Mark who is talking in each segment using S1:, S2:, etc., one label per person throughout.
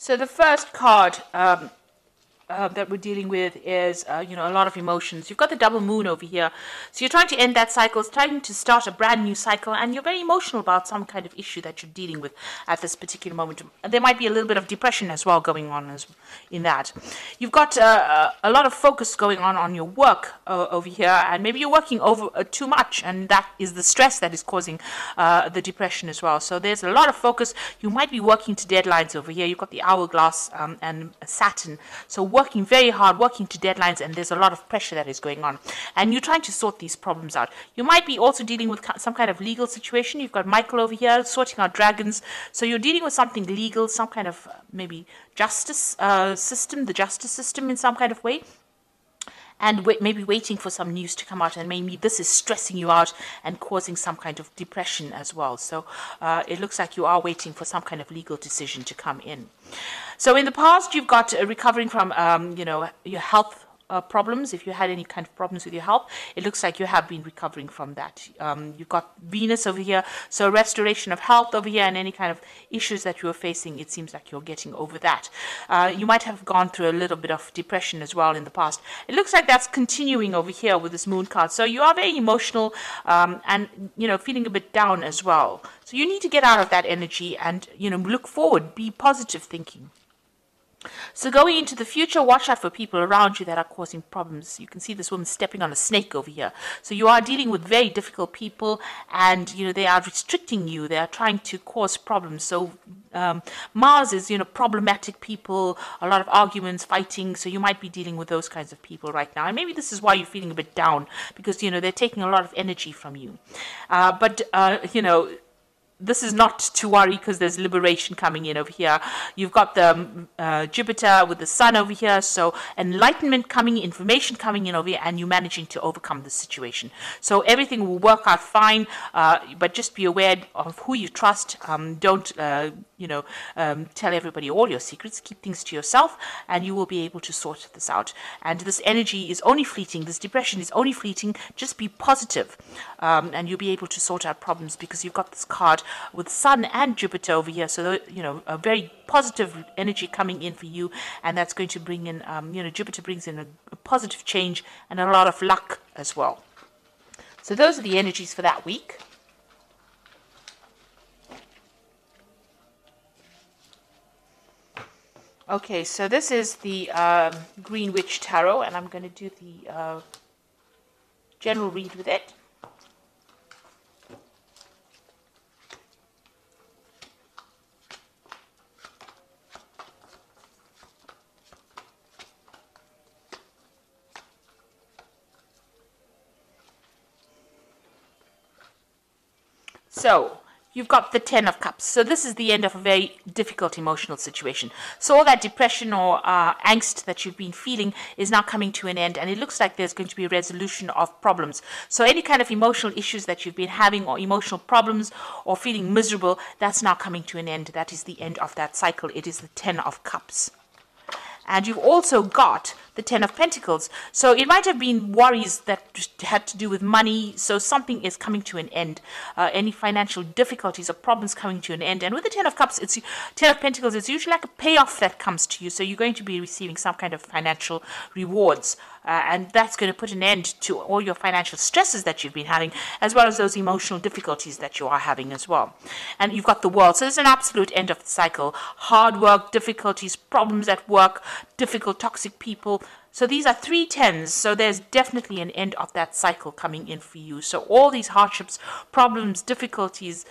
S1: So the first card that we're dealing with is, you know, a lot of emotions. You've got the double moon over here. So you're trying to end that cycle, trying to start a brand new cycle, and you're very emotional about some kind of issue that you're dealing with at this particular moment. There might be a little bit of depression as well going on in that. You've got a lot of focus going on your work over here, and maybe you're working over too much, and that is the stress that is causing the depression as well. So there's a lot of focus. You might be working to deadlines over here. You've got the hourglass and Saturn. So working very hard, working to deadlines, and there's a lot of pressure that is going on. And you're trying to sort these problems out. You might be also dealing with some kind of legal situation. You've got Michael over here sorting out dragons. So you're dealing with something legal, some kind of maybe justice system, the justice system in some kind of way. And maybe waiting for some news to come out, and maybe this is stressing you out and causing some kind of depression as well. So it looks like you are waiting for some kind of legal decision to come in. So in the past, you've got recovering from, you know, your health problems. If you had any kind of problems with your health, it looks like you have been recovering from that. You've got Venus over here, so restoration of health over here, and any kind of issues that you were facing, it seems like you're getting over that. You might have gone through a little bit of depression as well in the past. It looks like that's continuing over here with this moon card. So you are very emotional and, you know, feeling a bit down as well. So you need to get out of that energy and, you know, look forward, be positive thinking. So going into the future, watch out for people around you that are causing problems. You can see this woman stepping on a snake over here. So you are dealing with very difficult people, and, you know, they are restricting you. They are trying to cause problems. So Mars is, you know, problematic people, a lot of arguments, fighting. So you might be dealing with those kinds of people right now. And maybe this is why you're feeling a bit down, because, you know, they're taking a lot of energy from you. You know, this is not to worry, because there's liberation coming in over here. You've got the Jupiter with the sun over here, so enlightenment coming, information coming in over here, and you managing to overcome the situation. So everything will work out fine, but just be aware of who you trust. Don't you know, tell everybody all your secrets. Keep things to yourself, and you will be able to sort this out. And this energy is only fleeting. This depression is only fleeting. Just be positive, and you'll be able to sort out problems, because you've got this card with Sun and Jupiter over here. So, you know, a very positive energy coming in for you, and that's going to bring in, you know, Jupiter brings in a positive change and a lot of luck as well. So those are the energies for that week. Okay, so this is the Green Witch Tarot, and I'm going to do the general read with it. So you've got the 10 of Cups. So this is the end of a very difficult emotional situation. So all that depression or angst that you've been feeling is now coming to an end, and it looks like there's going to be a resolution of problems. So any kind of emotional issues that you've been having, or emotional problems, or feeling miserable, that's now coming to an end. That is the end of that cycle. It is the 10 of Cups. And you've also got the 10 of Pentacles. So it might have been worries that had to do with money. So something is coming to an end. Any financial difficulties or problems coming to an end. And with the 10 of Cups, it's 10 of Pentacles, it's usually like a payoff that comes to you. So you're going to be receiving some kind of financial rewards. And that's going to put an end to all your financial stresses that you've been having, as well as those emotional difficulties that you are having as well. And you've got the World. So there's an absolute end of the cycle. Hard work, difficulties, problems at work, difficult, toxic people. So these are 3 tens. So there's definitely an end of that cycle coming in for you. So all these hardships, problems, difficulties,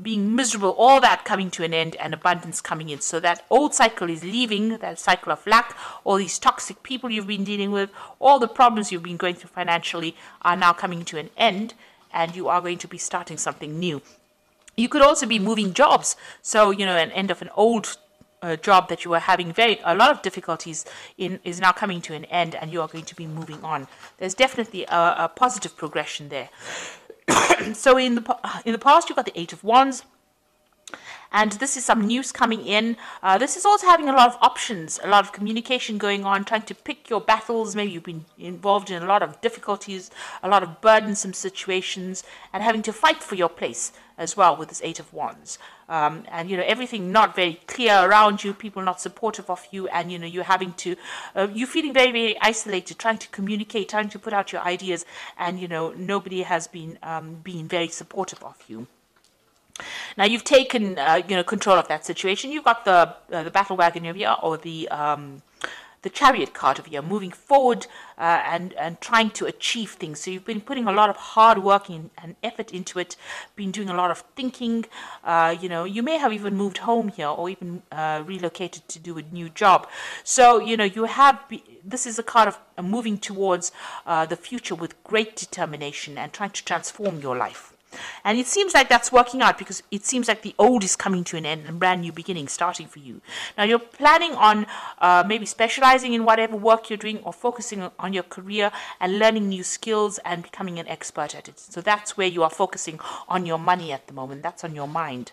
S1: being miserable, all that coming to an end, and abundance coming in. So that old cycle is leaving, that cycle of lack. All these toxic people you've been dealing with, all the problems you've been going through financially are now coming to an end, and you are going to be starting something new. You could also be moving jobs. So, you know, an end of an old job that you were having a lot of difficulties in is now coming to an end, and you are going to be moving on. There's definitely a positive progression there. So in the past, you've got the 8 of Wands, and this is some news coming in. This is also having a lot of options, a lot of communication going on, trying to pick your battles. Maybe you've been involved in a lot of difficulties, a lot of burdensome situations, and having to fight for your place as well with this Eight of Wands. And, everything not very clear around you, people not supportive of you, and, you're having to, you're feeling very, very isolated, trying to communicate, trying to put out your ideas, and, nobody has been being very supportive of you. Now you've taken, control of that situation. You've got the battle wagon over here, or the chariot card over here, moving forward and trying to achieve things. So you've been putting a lot of hard work and effort into it, been doing a lot of thinking. You may have even moved home here, or even relocated to do a new job. So, this is a card of moving towards the future with great determination and trying to transform your life. And it seems like that's working out, because it seems like the old is coming to an end and brand new beginning starting for you. Now you're planning on maybe specializing in whatever work you're doing, or focusing on your career and learning new skills and becoming an expert at it. So that's where you are focusing on your money at the moment. That's on your mind.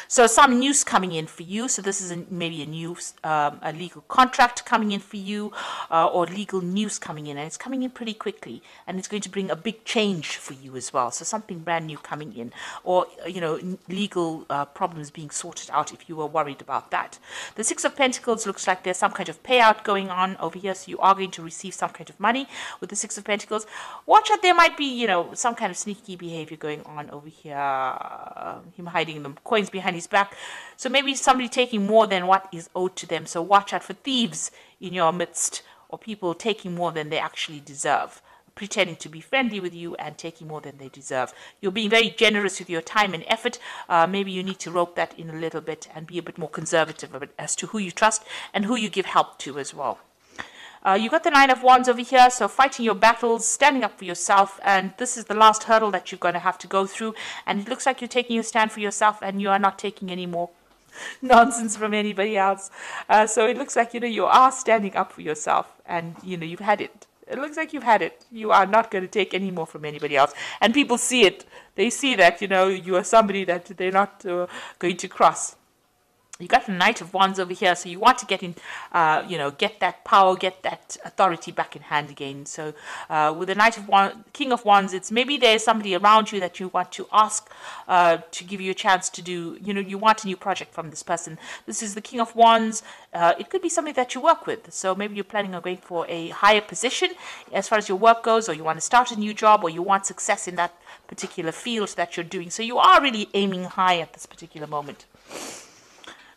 S1: So some news coming in for you. So this is maybe a new a legal contract coming in for you, or legal news coming in, and it's coming in pretty quickly, and it's going to bring a big change for you as well. So something brand new coming in, or legal problems being sorted out if you were worried about that. The Six of Pentacles looks like there's some kind of payout going on over here, so you are going to receive some kind of money with the Six of Pentacles. Watch out, there might be some kind of sneaky behavior going on over here. Him hiding the coins behind his back. So maybe somebody taking more than what is owed to them. So watch out for thieves in your midst, or people taking more than they actually deserve, pretending to be friendly with you and taking more than they deserve. You're being very generous with your time and effort. Maybe you need to rope that in a little bit and be a bit more conservative as to who you trust and who you give help to as well. You got the Nine of Wands over here, so fighting your battles, standing up for yourself, and this is the last hurdle that you're going to have to go through, and it looks like you're taking a stand for yourself, and you are not taking any more nonsense from anybody else. So it looks like, you are standing up for yourself, and, you've had it. It looks like you've had it. You are not going to take any more from anybody else, and people see it. They see that, you are somebody that they're not going to cross. You got the Knight of Wands over here, so you want to get in, get that power, get that authority back in hand again. So with the Knight of Wands, King of Wands, it's maybe there's somebody around you that you want to ask to give you a chance to do, you want a new project from this person. This is the King of Wands. It could be somebody that you work with. So maybe you're planning on going for a higher position as far as your work goes, or you want to start a new job, or you want success in that particular field that you're doing. So you are really aiming high at this particular moment.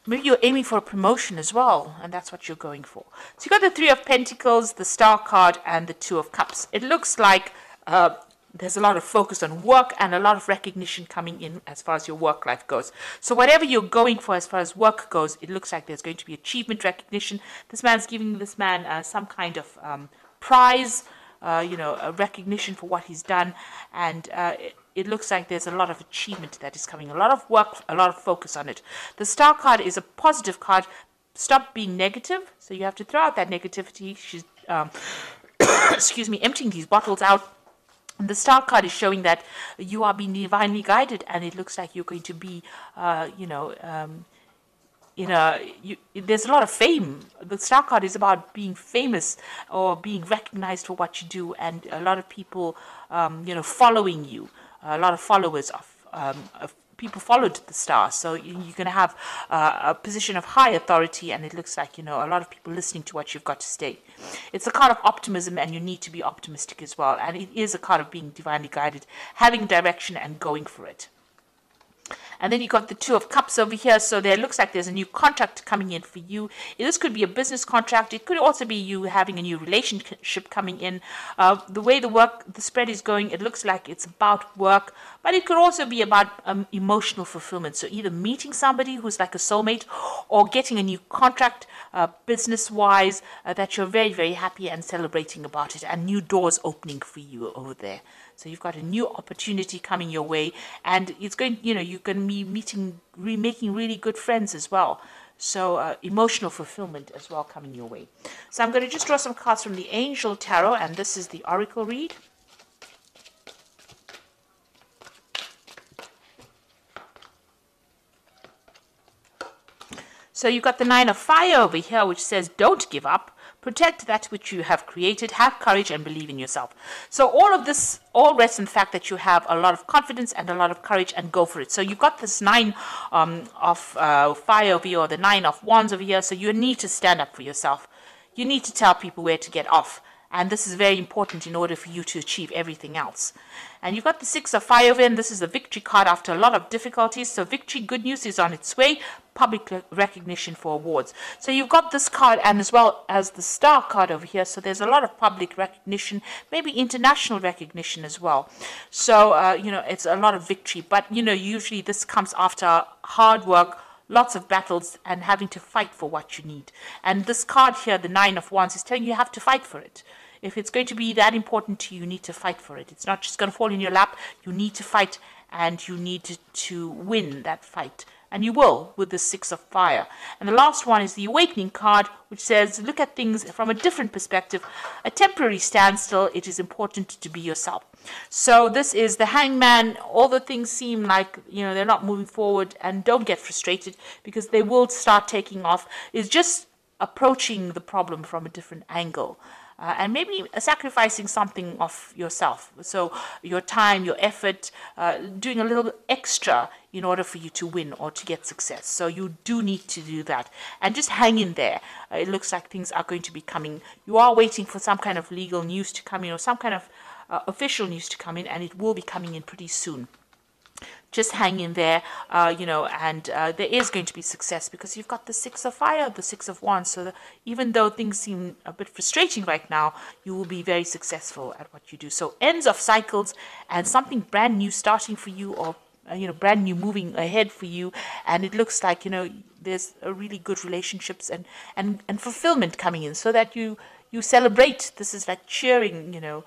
S1: Maybe you're aiming for a promotion as well, and that's what you're going for. So you got the Three of Pentacles, the Star card, and the Two of Cups. It looks like there's a lot of focus on work and a lot of recognition coming in as far as your work life goes. So whatever you're going for as far as work goes, it looks like there's going to be achievement recognition. This man's giving this man some kind of prize, a recognition for what he's done, and it looks like there's a lot of achievement that is coming, a lot of work, a lot of focus on it. The Star card is a positive card. Stop being negative. So you have to throw out that negativity. She's, excuse me, emptying these bottles out. And the Star card is showing that you are being divinely guided, and it looks like you're going to be, there's a lot of fame. The Star card is about being famous or being recognized for what you do, and a lot of people, following you. A lot of followers of people followed the Star, so you're going to have a position of high authority, and it looks like a lot of people listening to what you've got to say. It's a card of optimism, and you need to be optimistic as well, and it is a card of being divinely guided, having direction and going for it. And then you got the Two of Cups over here. So there looks like there's a new contract coming in for you. This could be a business contract. It could also be you having a new relationship coming in. The way the spread is going, it looks like it's about work, but it could also be about emotional fulfillment. So either meeting somebody who's like a soulmate, or getting a new contract business-wise that you're very, very happy and celebrating about it, and new doors opening for you over there. So you've got a new opportunity coming your way, and it's going, you're going to be making really good friends as well. So emotional fulfillment as well coming your way. So I'm going to just draw some cards from the Angel Tarot, and this is the Oracle read. So you've got the 9 of fire over here, which says don't give up. Protect that which you have created. Have courage and believe in yourself. So all of this all rests in the fact that you have a lot of confidence and a lot of courage, and go for it. So you've got this 9 of fire over here, or the 9 of wands over here. So you need to stand up for yourself. You need to tell people where to get off. And this is very important in order for you to achieve everything else. And you've got the 6 of fire over, and this is a victory card after a lot of difficulties. So victory, good news is on its way. Public recognition for awards. So you've got this card, and as well as the star card over here. So there's a lot of public recognition, maybe international recognition as well. So, you know, it's a lot of victory. But, you know, usually this comes after hard work, lots of battles, and having to fight for what you need. And this card here, the 9 of wands, is telling you have to fight for it. If it's going to be that important to you, you need to fight for it. It's not just going to fall in your lap. You need to fight, and you need to win that fight. And you will with the 6 of fire. And the last one is the awakening card, which says look at things from a different perspective. A temporary standstill. It is important to be yourself. So this is the hangman. All the things seem like, you know, they're not moving forward, and don't get frustrated, because they will start taking off. It's just approaching the problem from a different angle. And maybe sacrificing something of yourself. So your time, your effort, doing a little bit extra in order for you to win or to get success. So you do need to do that. And just hang in there. It looks like things are going to be coming. You are waiting for some kind of legal news to come in, or some kind of official news to come in, and it will be coming in pretty soon. Just hang in there, you know, and there is going to be success, because you've got the 6 of fire, the 6 of wands. So even though things seem a bit frustrating right now, you will be very successful at what you do. So ends of cycles, and something brand new starting for you, or you know, brand new moving ahead for you. And it looks like, you know, there's a really good relationships and fulfillment coming in, so that you celebrate. This is like cheering, you know,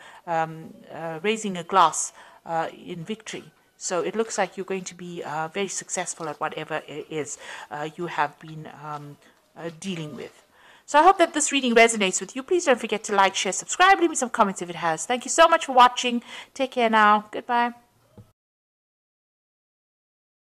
S1: raising a glass in victory. So it looks like you're going to be very successful at whatever it is you have been dealing with. So I hope that this reading resonates with you. Please don't forget to like, share, subscribe, leave me some comments if it has. Thank you so much for watching. Take care now. Goodbye.